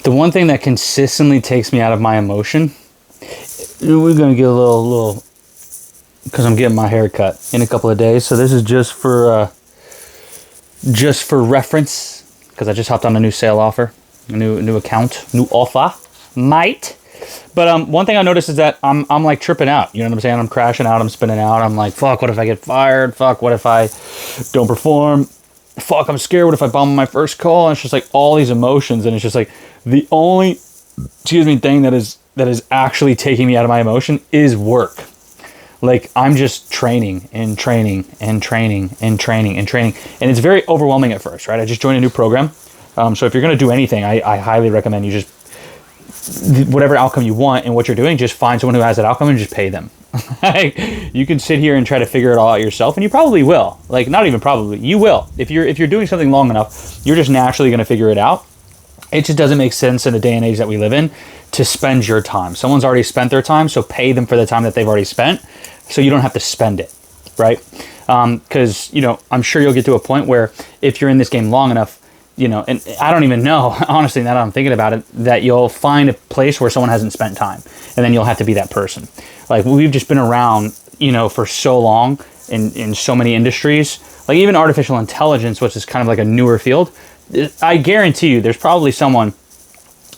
The one thing that consistently takes me out of my emotion, we're going to get a little, because I'm getting my hair cut in a couple of days. So this is just for reference, because I just hopped on a new sale offer, a new account, new offer, mate. But one thing I noticed is that I'm like tripping out. You know what I'm saying? I'm crashing out. I'm spinning out. I'm like, fuck, what if I get fired? Fuck, what if I don't perform? Fuck, I'm scared. What if I bomb my first call? And it's just like all these emotions. And it's just like the only, thing that is actually taking me out of my emotion is work. Like I'm just training and training and training and training and training. And it's very overwhelming at first, right? I just joined a new program. So if you're going to do anything, I highly recommend you just, whatever outcome you want and what you're doing, just find someone who has that outcome and just pay them. You can sit here and try to figure it all out yourself, and you probably will. Like, not even probably, you will. If you're doing something long enough, you're just naturally going to figure it out. It just doesn't make sense in the day and age that we live in to spend your time. Someone's already spent their time, so pay them for the time that they've already spent, so you don't have to spend it, right? Because, I'm sure you'll get to a point where if you're in this game long enough, and I don't even know, honestly, now that I'm thinking about it, that you'll find a place where someone hasn't spent time, and then you'll have to be that person. Like, we've just been around, for so long in so many industries, like even artificial intelligence, which is kind of like a newer field. I guarantee you there's probably someone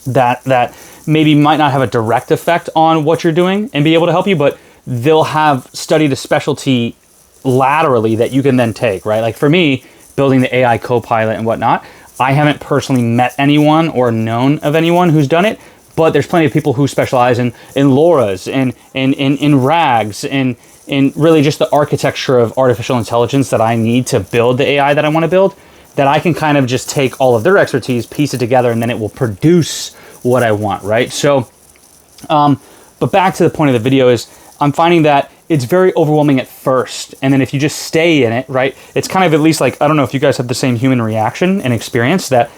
that maybe might not have a direct effect on what you're doing and be able to help you, but they'll have studied a specialty laterally that you can then take, right? Like for me, building the AI co-pilot and whatnot, I haven't personally met anyone or known of anyone who's done it, but there's plenty of people who specialize in LoRa's and in RAGs and in really just the architecture of artificial intelligence that I need to build the AI that I want to build, that I can kind of just take all of their expertise, piece it together, and then it will produce what I want, right? So, but back to the point of the video is I'm finding that it's very overwhelming at first. And then if you just stay in it, right, it's kind of at least like, I don't know if you guys have the same human reaction and experience that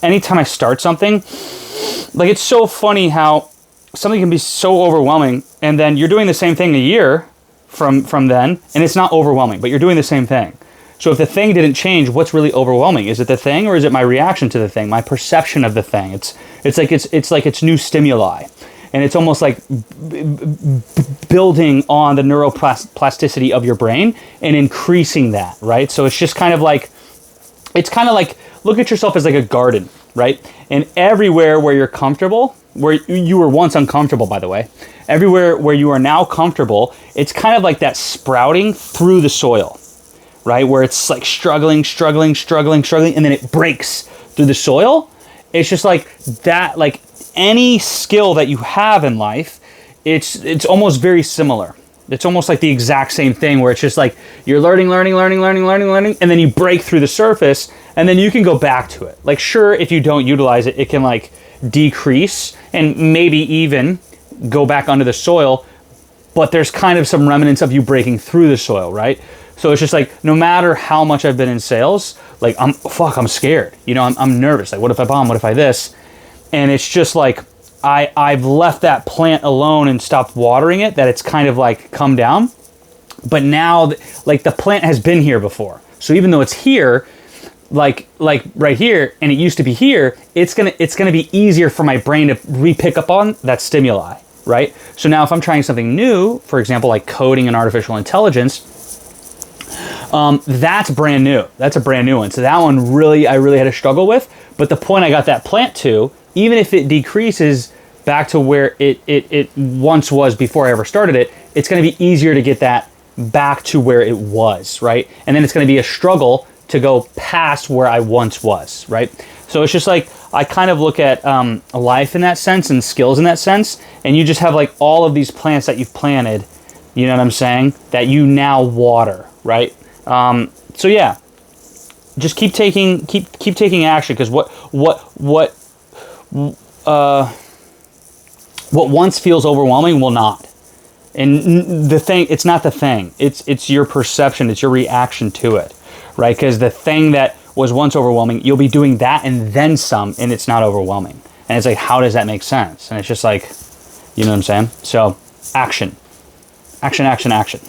anytime I start something, like it's so funny how something can be so overwhelming and then you're doing the same thing a year from then and it's not overwhelming, but you're doing the same thing. So if the thing didn't change, what's really overwhelming? Is it the thing or is it my reaction to the thing, my perception of the thing? It's like it's new stimuli. And it's almost like building on the neuroplasticity of your brain and increasing that, right? So it's just kind of like, look at yourself as like a garden, right? And everywhere where you're comfortable, where you were once uncomfortable, by the way, everywhere where you are now comfortable, it's kind of like that sprouting through the soil, right? Where it's like struggling, and then it breaks through the soil. It's just like that, like, any skill that you have in life, it's almost very similar. It's almost like the exact same thing where it's just like you're learning, and then you break through the surface and then you can go back to it. Like, sure, if you don't utilize it, it can like decrease and maybe even go back under the soil, but there's kind of some remnants of you breaking through the soil, right? So it's just like, no matter how much I've been in sales, like I'm scared. I'm nervous. Like, what if I bomb? What if I this? And it's just like, I've left that plant alone and stopped watering it, that it's kind of like come down. But now, like, the plant has been here before. So even though it's here, like right here, and it used to be here, it's gonna be easier for my brain to re-pick up on that stimuli, right? So now if I'm trying something new, for example, like coding and artificial intelligence, that's brand new. That's a brand new one. So that one I really had to struggle with. But the point I got that plant to, even if it decreases back to where it once was before I ever started it, it's going to be easier to get that back to where it was, right? And then it's going to be a struggle to go past where I once was, right? So it's just like, I kind of look at life in that sense and skills in that sense, and you just have like all of these plants that you've planted, you know what I'm saying, that you now water, right? So yeah, just keep taking action, because what once feels overwhelming will not. And the thing, it's not the thing. It's your perception. It's your reaction to it, right? Because the thing that was once overwhelming, you'll be doing that and then some, and it's not overwhelming. And it's like, how does that make sense? And it's just like, you know what I'm saying? So, action. Action, action, action.